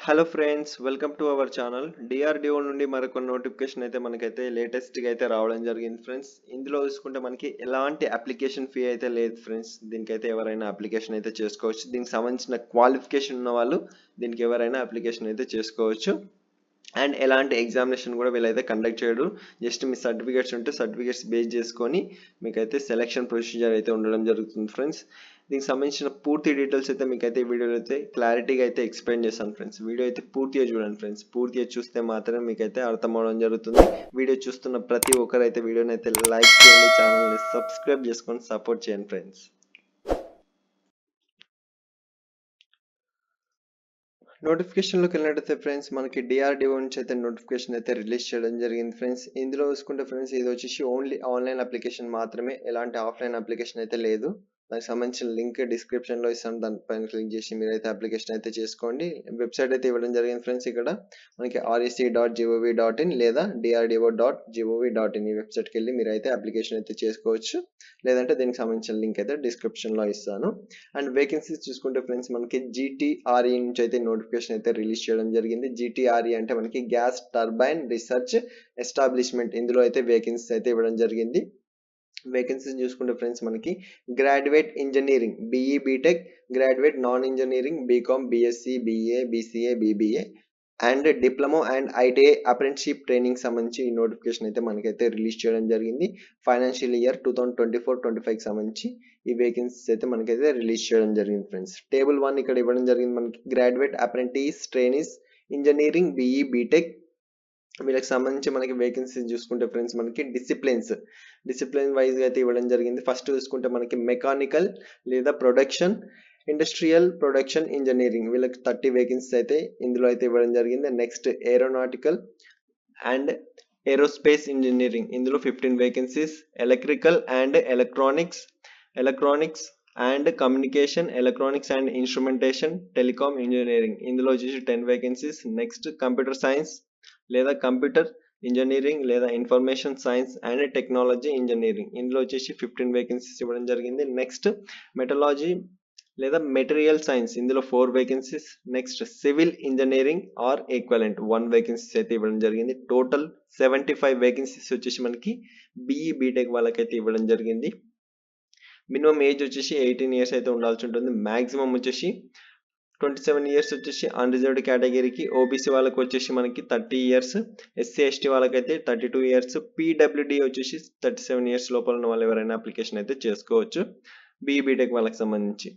Hello friends, welcome to our channel. DRDO నుండి మరొక notification అయితే మనకైతే లేటెస్ట్గా అయితే రావడం జరిగింది ఫ్రెండ్స్. ఇందులో చూసుకుంటే మనకి ఎలాంటి అప్లికేషన్ ఫీ అయితే లేదు ఫ్రెండ్స్. దీనికైతే ఎవరైనా అప్లికేషన్ అయితే చేసుకోవచ్చు. దీనికి సంబంధించిన క్వాలిఫికేషన్ ఉన్న వాళ్ళు దీనికి ఎవరైనా అప్లికేషన్ అయితే చేసుకోవచ్చు. అండ్ ఎలాంటి ఎగ్జామినేషన్ కూడా వీళ్ళైతే కండక్ట్ చేయడు. జస్ట్ మీ సర్టిఫికేట్స్ ఉంటే సర్టిఫికేట్స్ బేస్ చేసుకొని మీకైతే సెలక్షన్ ప్రొసీజర్ అయితే ఉండడం జరుగుతుంది ఫ్రెండ్స్. దీనికి సంబంధించిన పూర్తి డీటెయిల్స్ అయితే మీకైతే వీడియోలో అయితే క్లారిటీగా అయితే ఎక్స్ప్లెయిన్ చేస్తాను ఫ్రెండ్స్. వీడియో అయితే పూర్తిగా చూడండి ఫ్రెండ్స్. పూర్తిగా చూస్తే మాత్రమే మీకైతే అర్థం అవడం జరుగుతుంది. వీడియో చూస్తున్న ప్రతి ఒక్కరైతే వీడియోని అయితే లైక్ చేయండి, ఛానల్ని సబ్స్క్రైబ్ చేసుకొని సపోర్ట్ చేయండి ఫ్రెండ్స్. నోటిఫికేషన్లోకి వెళ్ళినట్టయితే ఫ్రెండ్స్ మనకి డిఆర్డిఓ నుంచి అయితే నోటిఫికేషన్ అయితే రిలీజ్ చేయడం జరిగింది ఫ్రెండ్స్. ఇందులో చూసుకుంటే ఫ్రెండ్స్ ఇది వచ్చేసి ఓన్లీ ఆన్లైన్ అప్లికేషన్ మాత్రమే, ఎలాంటి ఆఫ్లైన్ అప్లికేషన్ అయితే లేదు. దానికి సంబంధించిన లింక్ డిస్క్రిప్షన్లో ఇస్తాను, దానిపైన క్లిక్ చేసి మీరైతే అప్లికేషన్ అయితే చేసుకోండి. వెబ్సైట్ అయితే ఇవ్వడం జరిగింది ఫ్రెండ్స్. ఇక్కడ మనకి rec.gov.in లేదా drdo.gov.in ఈ వెబ్సైట్కి వెళ్ళి మీరైతే అప్లికేషన్ అయితే చేసుకోవచ్చు. లేదంటే దీనికి సంబంధించిన లింక్ అయితే డిస్క్రిప్షన్లో ఇస్తాను. అండ్ వేకెన్సీస్ చూసుకుంటే ఫ్రెండ్స్ మనకి GTRE నుంచి అయితే నోటిఫికేషన్ అయితే రిలీజ్ చేయడం జరిగింది. GTRE అంటే మనకి గ్యాస్ టర్బైన్ రీసెర్చ్ ఎస్టాబ్లిష్మెంట్. ఇందులో అయితే వేకెన్సీస్ అయితే ఇవ్వడం జరిగింది. వేకెన్సీస్ చూసుకుంటే ఫ్రెండ్స్ మనకి graduate engineering BE BTech, graduate non engineering BCom, BSc, BA, BCA, BBA and diploma and ITI apprenticeship training సంబంధించి ఈ నోటిఫికేషన్ అయితే మనకైతే రిలీజ్ చేయడం జరిగింది. ఫైనాన్షియల్ ఇయర్ 2024-25కి సంబంధించి ఈ వేకెన్సీస్ అయితే మనకైతే రిలీజ్ చేయడం జరిగింది ఫ్రెండ్స్. టేబుల్ 1 ఇక్కడ ఇవ్వడం జరిగింది మనకి. Graduate apprentice trainees engineering BE BTech వీళ్ళకి సంబంధించి మనకి వేకెన్సీస్ చూసుకుంటే ఫ్రెండ్స్ మనకి డిసిప్లిన్ వైజ్గా అయితే ఇవ్వడం జరిగింది. ఫస్ట్ చూసుకుంటే మనకి మెకానికల్ లేదా ప్రొడక్షన్, ఇండస్ట్రియల్ ప్రొడక్షన్ ఇంజనీరింగ్ వీళ్ళకి 30 వేకెన్సీస్ అయితే ఇందులో అయితే ఇవ్వడం జరిగింది. Next aeronautical and aerospace engineering ఇందులో 15 vacancies. Electrical and electronics and communication, electronics and instrumentation, telecom engineering ఇందులో వచ్చేసి 10 వేకెన్సీస్. నెక్స్ట్ కంప్యూటర్ సైన్స్ లేదా కంప్యూటర్ ఇంజనీరింగ్ లేదా information science and technology engineering ఇందులో వచ్చేసి 15 వేకెన్సీస్ ఇవ్వడం జరిగింది. నెక్స్ట్ మెటలాజీ లేదా మెటీరియల్ సైన్స్ ఇందులో 4 vacancies. Next civil engineering or equivalent 1 vacancies అయితే ఇవ్వడం జరిగింది. టోటల్ 75 వేకెన్సీస్ వచ్చేసి మనకి BE బీటెక్ వాళ్ళకైతే ఇవ్వడం జరిగింది. మినిమం ఏజ్ వచ్చేసి 18 ఇయర్స్ అయితే ఉండాల్సి ఉంటుంది. మ్యాక్సిమం వచ్చేసి 27 ఇయర్స్ వచ్చేసి అన్రిజర్వ్డ్ కేటగిరీకి, ఓబీసీ వాళ్ళకి వచ్చేసి మనకి 30 ఇయర్స్, SC ST వాళ్ళకైతే 32 ఇయర్స్, PWD వచ్చేసి 37 ఇయర్స్ లోపల ఉన్న వాళ్ళు ఎవరైనా అప్లికేషన్ అయితే చేసుకోవచ్చు BE బీటెక్ వాళ్ళకి సంబంధించి.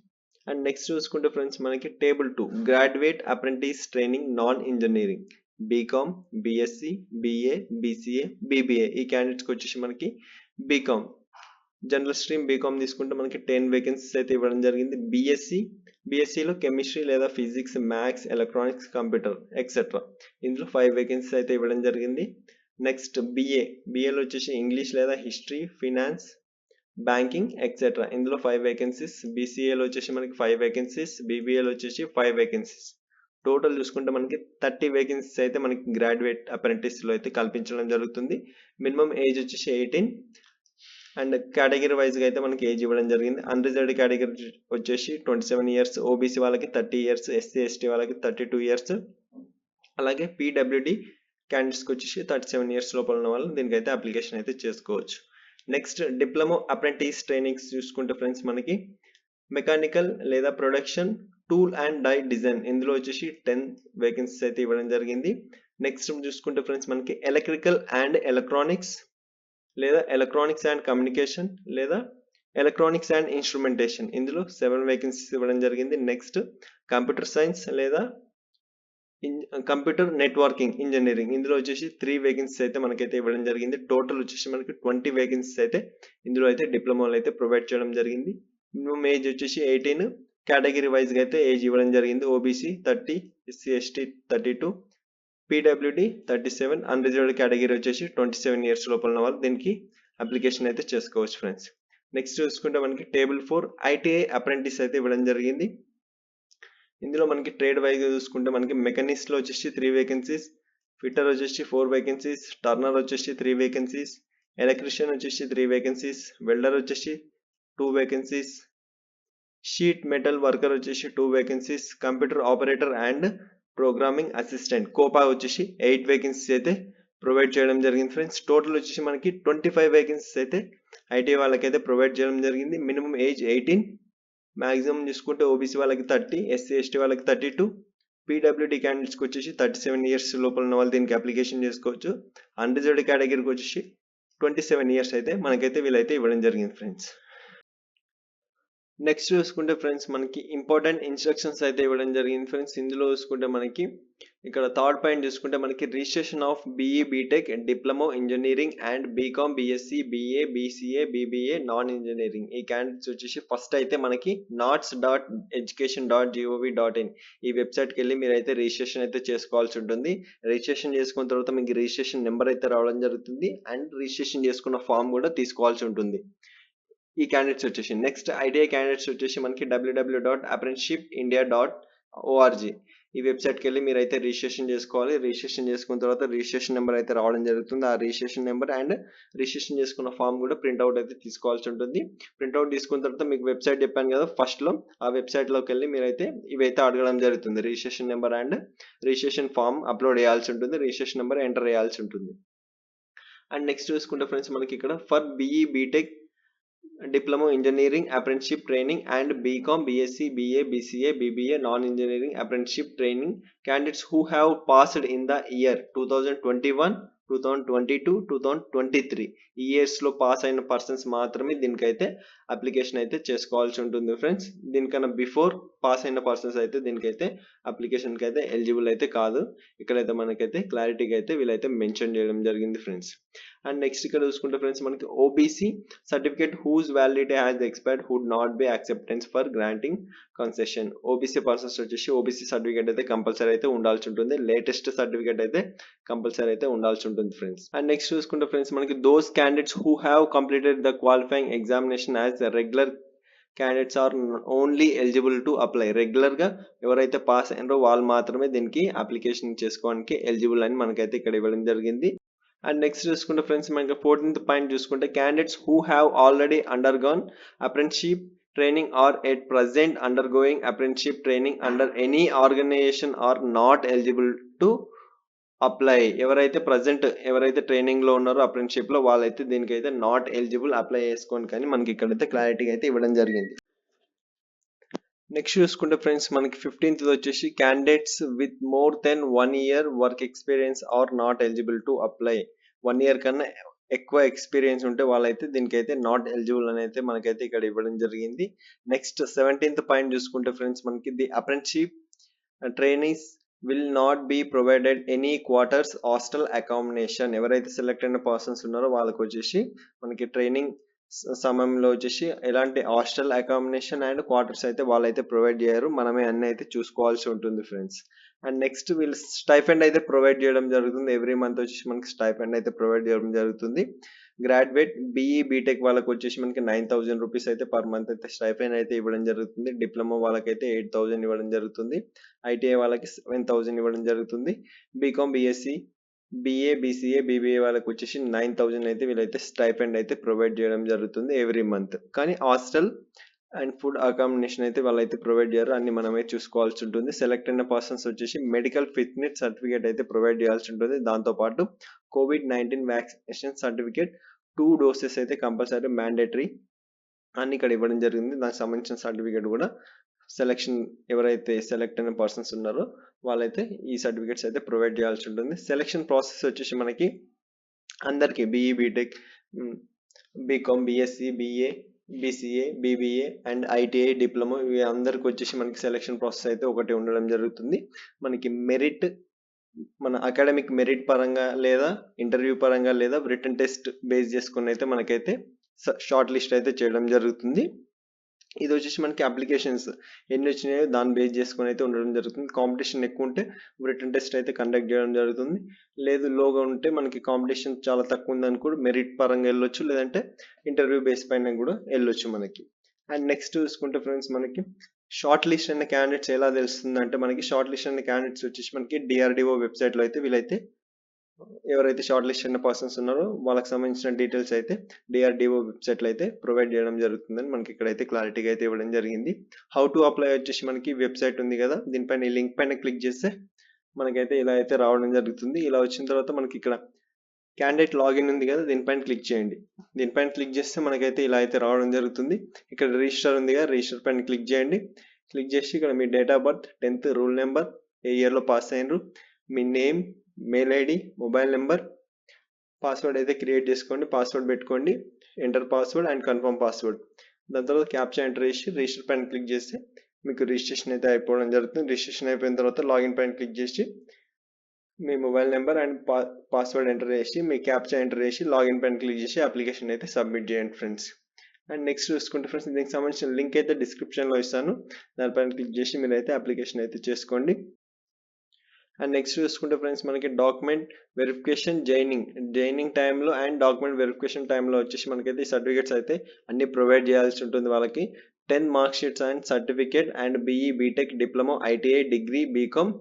అండ్ నెక్స్ట్ చూసుకుంటే ఫ్రెండ్స్ మనకి table 2 graduate apprentice training non engineering BCom, BSc, BA, BCA, BBA ఈ క్యాండిడేట్స్కి వచ్చేసి మనకి బీకామ్ జనరల్ స్ట్రీమ్ బీకామ్ తీసుకుంటే మనకి 10 వేకెన్సీస్ అయితే ఇవ్వడం జరిగింది. BScలో కెమిస్ట్రీ లేదా physics, maths, electronics, computer etcetera ఇందులో 5 వేకెన్సీస్ అయితే ఇవ్వడం జరిగింది. నెక్స్ట్ BAలో వచ్చేసి ఇంగ్లీష్ లేదా హిస్టరీ, ఫినాన్స్, బ్యాంకింగ్ ఎక్సెట్రా ఇందులో 5 వేకెన్సీస్. BCAలో వచ్చేసి మనకి 5 వేకెన్సీస్, BBAలో వచ్చేసి 5 వేకెన్సీస్. టోటల్ చూసుకుంటే మనకి 30 వేకెన్సీస్ అయితే మనకి గ్రాడ్యుయేట్ అప్రెంటిస్లో అయితే కల్పించడం జరుగుతుంది. మినిమం ఏజ్ వచ్చేసి 18 అండ్ కేటగిరీ వైజ్గా అయితే మనకి ఏజ్ ఇవ్వడం జరిగింది. అన్రిజర్వ్డ్ కేటగిరీ వచ్చేసి 27 ఇయర్స్, ఓబీసీ వాళ్ళకి 30 ఇయర్స్, SC ST వాళ్ళకి 32 ఇయర్స్, అలాగే PWD క్యాండిడేట్స్కి వచ్చేసి 37 ఇయర్స్ లోపల ఉన్న వాళ్ళు దీనికైతే అప్లికేషన్ అయితే చేసుకోవచ్చు. నెక్స్ట్ డిప్లొమా అప్రెంటిస్ ట్రైనింగ్స్ చూసుకుంటే ఫ్రెండ్స్ మనకి మెకానికల్ లేదా production tool and die design ఇందులో వచ్చేసి 10 వేకెన్సీస్ అయితే ఇవ్వడం జరిగింది. నెక్స్ట్ చూసుకుంటే ఫ్రెండ్స్ మనకి ఎలక్ట్రికల్ అండ్ ఎలక్ట్రానిక్స్ లేదా ఎలక్ట్రానిక్స్ అండ్ కమ్యూనికేషన్ లేదా ఎలక్ట్రానిక్స్ అండ్ ఇన్స్ట్రుమెంటేషన్ ఇందులో 7 వేకెన్సీస్ ఇవ్వడం జరిగింది. నెక్స్ట్ కంప్యూటర్ సైన్స్ లేదా కంప్యూటర్ నెట్వర్కింగ్ ఇంజనీరింగ్ ఇందులో వచ్చేసి 3 వేకెన్సీస్ అయితే మనకైతే ఇవ్వడం జరిగింది. టోటల్ వచ్చేసి మనకి 20 వేకెన్సీస్ అయితే ఇందులో అయితే డిప్లొమాలో అయితే ప్రొవైడ్ చేయడం జరిగింది. మినిమం ఏజ్ వచ్చేసి 18, కేటగిరీ వైజ్గా అయితే ఏజ్ ఇవ్వడం జరిగింది. OBC 30, SC ST 32, PWD 37, unreserved category వచ్చేసి 27 ఇయర్స్ లోపల ఉన్న వాళ్ళు దీనికి అప్లికేషన్ అయితే చేసుకోవచ్చు ఫ్రెండ్స్. నెక్స్ట్ చూసుకుంటే మనకి టేబుల్ 4 ITI అప్రెంటిస్ అయితే ఇవ్వడం జరిగింది. ఇందులో మనకి ట్రేడ్ వైజ్గా చూసుకుంటే మనకి మెకానిక్స్లో వచ్చేసి 3 వేకెన్సీస్, ఫిట్టర్ వచ్చేసి 4 వేకెన్సీస్, టర్నర్ వచ్చేసి 3 వేకెన్సీస్, ఎలక్ట్రీషియన్ వచ్చేసి 3 వేకెన్సీస్, వెల్డర్ వచ్చేసి 2 వేకెన్సీస్, షీట్ మెటల్ వర్కర్ వచ్చేసి 2 vacancies, computer operator and programming assistant Copa వచ్చేసి 8 వేకెన్సీస్ అయితే ప్రొవైడ్ చేయడం జరిగింది ఫ్రెండ్స్. టోటల్ వచ్చేసి మనకి 25 వేకెన్సీస్ అయితే ఐటీఐ వాళ్ళకైతే ప్రొవైడ్ చేయడం జరిగింది. మినిమం ఏజ్ 18, మ్యాక్సిమం చూసుకుంటే ఓబీసీ వాళ్ళకి 30, ఎస్సీ ఎస్టీ వాళ్ళకి 32, పీడబ్ల్యూడీ క్యాండిడేట్స్కి వచ్చేసి 37 ఇయర్స్ లోపల ఉన్న వాళ్ళు దీనికి అప్లికేషన్ చేసుకోవచ్చు. అన్రిజర్వ్డ్ కేటగిరీకి వచ్చేసి 27 ఇయర్స్ అయితే మనకైతే వీళ్ళైతే ఇవ్వడం జరిగింది ఫ్రెండ్స్. నెక్స్ట్ చూసుకుంటే ఫ్రెండ్స్ మనకి ఇంపార్టెంట్ ఇన్స్ట్రక్షన్స్ అయితే ఇవ్వడం జరిగింది ఫ్రెండ్స్. ఇందులో చూసుకుంటే మనకి ఇక్కడ థర్డ్ పాయింట్ చూసుకుంటే మనకి registration of BE BTech diploma engineering and BCom BSc BA BCA BBA non engineering ఈ క్యాండిడేట్స్ వచ్చేసి ఫస్ట్ అయితే మనకి nots.education.gov.in ఈ వెబ్సైట్కి వెళ్ళి మీరైతే రిజిస్ట్రేషన్ అయితే చేసుకోవాల్సి ఉంటుంది. రిజిస్ట్రేషన్ చేసుకున్న తర్వాత మీకు రిజిస్ట్రేషన్ నెంబర్ అయితే రావడం జరుగుతుంది అండ్ రిజిస్ట్రేషన్ చేసుకున్న ఫామ్ కూడా తీసుకోవాల్సి ఉంటుంది ఈ క్యాండిడేట్స్ వచ్చేసి. నెక్స్ట్ ఐటీఐ క్యాండిడేట్స్ వచ్చేసి మనకి www.apprenticeshipindia.org ఈ వెబ్సైట్కి వెళ్ళి మీరైతే రిజిస్ట్రేషన్ చేసుకోవాలి. రిజిస్ట్రేషన్ చేసుకున్న తర్వాత రిజిస్ట్రేషన్ నెంబర్ అయితే రావడం జరుగుతుంది. ఆ రిజిస్ట్రేషన్ నెంబర్ అండ్ రిజిస్ట్రేషన్ చేసుకున్న ఫామ్ కూడా ప్రింట్అవుట్ అయితే తీసుకోవాల్సి ఉంటుంది. ప్రింట్అవుట్ తీసుకున్న తర్వాత మీకు వెబ్సైట్ చెప్పాను కదా ఫస్ట్లో, ఆ వెబ్సైట్లోకి వెళ్ళి మీరైతే ఇవైతే అడగడం జరుగుతుంది. Registration number and registration form upload చేయాల్సి ఉంటుంది. రిజిస్ట్రేషన్ నెంబర్ ఎంటర్ చేయాల్సి ఉంటుంది. అండ్ నెక్స్ట్ చూసుకుంటే ఫ్రెండ్స్ మనకి ఇక్కడ for BE BTech diploma engineering apprenticeship training and BCom BSc BA BCA BBA non engineering apprenticeship training candidates who have passed in the year 2021, 2022, 2023 ఈ ఇయర్స్లో pass అయిన persons మాత్రమే దీనికైతే అప్లికేషన్ అయితే చేసుకోవాల్సి ఉంటుంది ఫ్రెండ్స్. దీనికన్నా బిఫోర్ పాస్ అయిన పర్సన్స్ అయితే దీనికైతే అప్లికేషన్కి అయితే ఎలిజిబుల్ అయితే కాదు. ఇక్కడైతే మనకైతే క్లారిటీగా అయితే వీళ్ళైతే మెన్షన్ చేయడం జరిగింది ఫ్రెండ్స్. అండ్ నెక్స్ట్ ఇక్కడ చూసుకుంటే ఫ్రెండ్స్ మనకి OBC certificate whose validity has expired would not be acceptance for granting concession. OBC persons వచ్చేసి ఓబీసీ సర్టిఫికేట్ అయితే కంపల్సరీ అయితే ఉండాల్సి ఉంటుంది. లేటెస్ట్ సర్టిఫికేట్ అయితే కంపల్సరీ అయితే ఉండాల్సి ఉంటుంది ఫ్రెండ్స్. అండ్ నెక్స్ట్ చూసుకుంటే ఫ్రెండ్స్ మనకి those candidates who have completed the qualifying examination as regular candidates are only eligible to apply. రెగ్యులర్గా ఎవరైతే పాస్ అయినారో వాళ్ళు మాత్రమే దీనికి అప్లికేషన్ చేసుకోవడానికి ఎలిజిబుల్ అని మనకైతే ఇక్కడ ఇవ్వడం జరిగింది. అండ్ నెక్స్ట్ చూసుకుంటే ఫ్రెండ్స్ మనకి 14th పాయింట్ చూసుకుంటే candidates who have already undergone apprenticeship training or at present undergoing apprenticeship training under any organization are not eligible to apply. ఎవరైతే ట్రైనింగ్ లో ఉన్నారో అప్రెంటిస్షిప్ లో వాళ్ళైతే దీనికైతే నాట్ ఎలిజిబుల్ అప్లై చేసుకోండి కానీ మనకి ఇక్కడైతే క్లారిటీగా అయితే ఇవ్వడం జరిగింది. నెక్స్ట్ చూసుకుంటే ఫ్రెండ్స్ మనకి 15th వచ్చేసి candidates with more than 1 year work experience or not eligible to apply. 1 year కన్నా ఎక్కువ ఎక్స్పీరియన్స్ ఉంటే వాళ్ళైతే దీనికైతే నాట్ ఎలిజిబుల్ అని అయితే మనకైతే ఇక్కడ ఇవ్వడం జరిగింది. నెక్స్ట్ 17th పాయింట్ చూసుకుంటే ఫ్రెండ్స్ మనకి the apprenticeship trainees will not be provided any quarters hostel accommodation. ఎవరైతే సెలెక్ట్ అయిన పర్సన్స్ ఉన్నారో వాళ్ళకి వచ్చేసి మనకి ట్రైనింగ్ సమయంలో వచ్చేసి ఎలాంటి హాస్టల్ అకామిడేషన్ అండ్ క్వార్టర్స్ అయితే వాళ్ళైతే ప్రొవైడ్ చేయరు. మనమే అన్ని అయితే చూసుకోవాల్సి ఉంటుంది ఫ్రెండ్స్. అండ్ నెక్స్ట్ వీళ్ళు స్టైఫండ్ అయితే ప్రొవైడ్ చేయడం జరుగుతుంది. ఎవ్రీ మంత్ వచ్చేసి మనకి స్టైఫండ్ అయితే ప్రొవైడ్ చేయడం జరుగుతుంది. గ్రాడ్యుయేట్ బీఈ బీటెక్ వాళ్ళకి వచ్చేసి మనకి 9,000 రూపీస్ అయితే పర్ మంత్ అయితే స్టైఫండ్ అయితే ఇవ్వడం జరుగుతుంది. డిప్లొమా వాళ్ళకైతే 8,000 ఇవ్వడం జరుగుతుంది. ఐటీఐ వాళ్ళకి 7,000 ఇవ్వడం జరుగుతుంది. BCom BSc BA BCA BBA వాళ్ళకి వచ్చేసి 9,000 అయితే వీళ్ళైతే స్టైఫండ్ అయితే ప్రొవైడ్ చేయడం జరుగుతుంది ఎవ్రీ మంత్. కానీ హాస్టల్ అండ్ ఫుడ్ అకామిడేషన్ అయితే వాళ్ళైతే ప్రొవైడ్ చేయరు, అన్ని మనమే చూసుకోవాల్సి ఉంటుంది. సెలెక్ట్ అయిన పర్సన్స్ వచ్చేసి మెడికల్ ఫిట్నెస్ సర్టిఫికేట్ అయితే ప్రొవైడ్ చేయాల్సి ఉంటుంది. దాంతోపాటు COVID-19 వ్యాక్సినేషన్ సర్టిఫికేట్ 2 doses అయితే కంపల్సరీ మ్యాండేటరీ అని ఇక్కడ ఇవ్వడం జరిగింది. దానికి సంబంధించిన సర్టిఫికేట్ కూడా ఎవరైతే సెలెక్ట్ అయిన పర్సన్స్ ఉన్నారో వాళ్ళైతే ఈ సర్టిఫికేట్స్ అయితే ప్రొవైడ్ చేయాల్సి ఉంటుంది. సెలెక్షన్ ప్రాసెస్ వచ్చేసి మనకి అందరికీ BE BTech BCom BSc BA BCA BBA and ITI diploma ఇవి అందరికి వచ్చేసి మనకి సెలెక్షన్ ప్రాసెస్ అయితే ఒకటి ఉండడం జరుగుతుంది. మనకి మన అకాడమిక్ మెరిట్ పరంగా లేదా ఇంటర్వ్యూ పరంగా లేదా రిటన్ టెస్ట్ బేస్ చేసుకుని అయితే మనకైతే షార్ట్ లిస్ట్ అయితే చేయడం జరుగుతుంది. ఇది వచ్చేసి మనకి అప్లికేషన్స్ ఎన్ని వచ్చినాయో దాన్ని బేస్ చేసుకుని అయితే ఉండడం జరుగుతుంది. కాంపిటీషన్ ఎక్కువ ఉంటే రిటన్ టెస్ట్ అయితే కండక్ట్ చేయడం జరుగుతుంది. లేదు లోగా ఉంటే మనకి కాంపిటీషన్ చాలా తక్కువ ఉందని కూడా మెరిట్ పరంగా వెళ్ళొచ్చు, లేదంటే ఇంటర్వ్యూ బేస్ పైన కూడా వెళ్ళొచ్చు మనకి. అండ్ నెక్స్ట్ చూసుకుంటే ఫ్రెండ్స్ మనకి షార్ట్ లిస్ట్ అయిన క్యాండిడేట్స్ ఎలా తెలుస్తుంది అంటే మనకి షార్ట్ లిస్ట్ అయిన క్యాండిడేట్స్ వచ్చేసి మనకి DRDO వెబ్సైట్లో అయితే వీళ్ళైతే ఎవరైతే షార్ట్ లిస్ట్ అయిన పర్సన్స్ ఉన్నారో వాళ్ళకి సంబంధించిన డీటెయిల్స్ అయితే DRDO వెబ్సైట్లో అయితే ప్రొవైడ్ చేయడం జరుగుతుందని మనకి ఇక్కడైతే క్లారిటీగా అయితే ఇవ్వడం జరిగింది. హౌ టు అప్లై వచ్చేసి మనకి వెబ్సైట్ ఉంది కదా, దీనిపైన ఈ లింక్ పైన క్లిక్ చేస్తే మనకైతే ఇలా అయితే రావడం జరుగుతుంది. ఇలా వచ్చిన తర్వాత మనకి ఇక్కడ క్యాండిడేట్ లాగిన్ ఉంది కదా, దీనిపైన క్లిక్ చేయండి. దీనిపైన క్లిక్ చేస్తే మనకైతే ఇలా అయితే రావడం జరుగుతుంది. ఇక్కడ రిజిస్టర్ ఉంది కదా, రిజిస్టర్ పైన క్లిక్ చేయండి. క్లిక్ చేసి ఇక్కడ మీ date of birth, 10th roll number, ఏ ఇయర్లో పాస్ అయినరు, మీ name, mail ID, mobile number, password అయితే క్రియేట్ చేసుకోండి. పాస్వర్డ్ పెట్టుకోండి. Enter password and confirm password. దాని తర్వాత క్యాప్చా ఎంటర్ చేసి రిజిస్టర్ పైన క్లిక్ చేస్తే మీకు రిజిస్ట్రేషన్ అయితే అయిపోవడం జరుగుతుంది. రిజిస్ట్రేషన్ అయిపోయిన తర్వాత లాగిన్ పైన క్లిక్ చేసి మీ mobile number and password enter చేసి మీ క్యాప్చా ఎంటర్ చేసి లాగిన్ పైన క్లిక్ చేసి అప్లికేషన్ అయితే సబ్మిట్ చేయండి ఫ్రెండ్స్. అండ్ నెక్స్ట్ చూసుకుంటే ఫ్రెండ్స్, దీనికి సంబంధించిన లింక్ అయితే డిస్క్రిప్షన్లో ఇస్తాను. దానిపైన క్లిక్ చేసి మీరు అయితే అప్లికేషన్ అయితే చేసుకోండి. అండ్ నెక్స్ట్ చూసుకుంటే ఫ్రెండ్స్, మనకి డాక్యుమెంట్ వెరిఫికేషన్ జైనింగ్ టైంలో అండ్ డాక్యుమెంట్ వెరిఫికేషన్ టైంలో వచ్చేసి మనకైతే ఈ సర్టిఫికేట్స్ అయితే అన్ని ప్రొవైడ్ చేయాల్సి ఉంటుంది వాళ్ళకి. 10 mark sheets and certificate and BE, BTech, diploma, ITI, degree, BCom,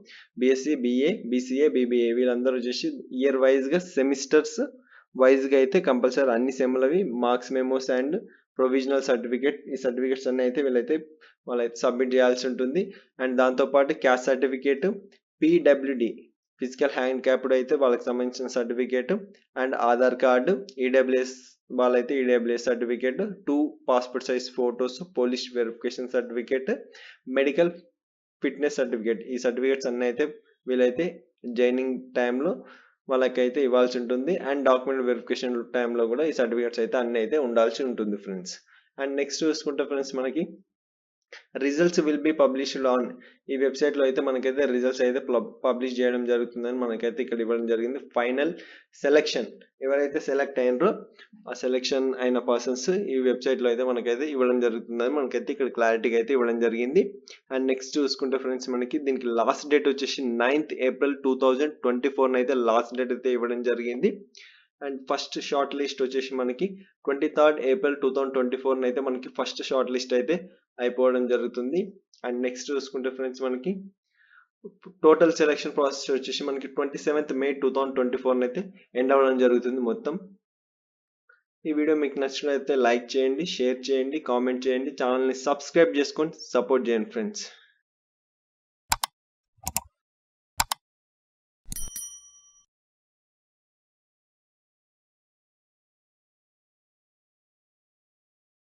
BSc, BA, BCA, BBA వీళ్ళందరూ వచ్చేసి ఇయర్ వైజ్గా సెమిస్టర్స్ వైజ్గా అయితే కంపల్సరీ అన్ని సెమ్లవి marks memos and provisional certificate, ఈ సర్టిఫికేట్స్ అన్నీ అయితే వాళ్ళైతే సబ్మిట్ చేయాల్సి ఉంటుంది. అండ్ దాంతోపాటు caste certificate, PWD physical handicapped అయితే వాళ్ళకి సంబంధించిన certificate, and Aadhaar card, EWS వాళ్ళైతే EWS certificate, 2 passport size photos, police verification certificate, medical fitness certificate, ఈ సర్టిఫికేట్స్ అన్నీ అయితే వీళ్ళైతే జైనింగ్ టైంలో వాళ్ళకైతే ఇవ్వాల్సి ఉంటుంది. అండ్ డాక్యుమెంట్ వెరిఫికేషన్ టైంలో కూడా ఈ సర్టిఫికేట్స్ అయితే అన్నీ అయితే ఉండాల్సి ఉంటుంది ఫ్రెండ్స్. అండ్ నెక్స్ట్ చూసుకుంటే ఫ్రెండ్స్, మనకి results will be published on, ఈ వెబ్సైట్లో అయితే మనకైతే రిజల్ట్స్ అయితే పబ్లిష్ చేయడం జరుగుతుందని మనకైతే ఇక్కడ ఇవ్వడం జరిగింది. ఫైనల్ సెలెక్షన్ ఎవరైతే సెలెక్ట్ అయినరో ఆ సెలెక్షన్ అయిన పర్సన్స్ ఈ వెబ్సైట్లో అయితే మనకైతే ఇవ్వడం జరుగుతుందని మనకైతే ఇక్కడ క్లారిటీగా అయితే ఇవ్వడం జరిగింది. అండ్ నెక్స్ట్ చూసుకుంటే ఫ్రెండ్స్, మనకి దీనికి లాస్ట్ డేట్ వచ్చేసి 9th April 2024 అయితే లాస్ట్ డేట్ అయితే ఇవ్వడం జరిగింది. అండ్ ఫస్ట్ షార్ట్ లిస్ట్ వచ్చేసి మనకి 23rd April 2024 అయితే మనకి ఫస్ట్ షార్ట్ లిస్ట్ అయితే అయిపోవడం జరుగుతుంది. అండ్ నెక్స్ట్ చూసుకుంటే ఫ్రెండ్స్, మనకి టోటల్ సెలెక్షన్ ప్రాసెస్ వచ్చేసి మనకి 27th May 2024 అయితే ఎండ్ అవ్వడం జరుగుతుంది మొత్తం. ఈ వీడియో మీకు నచ్చినట్లయితే లైక్ చేయండి, షేర్ చేయండి, కామెంట్ చేయండి, ఛానల్ని సబ్స్క్రైబ్ చేసుకొని సపోర్ట్ చేయండి ఫ్రెండ్స్.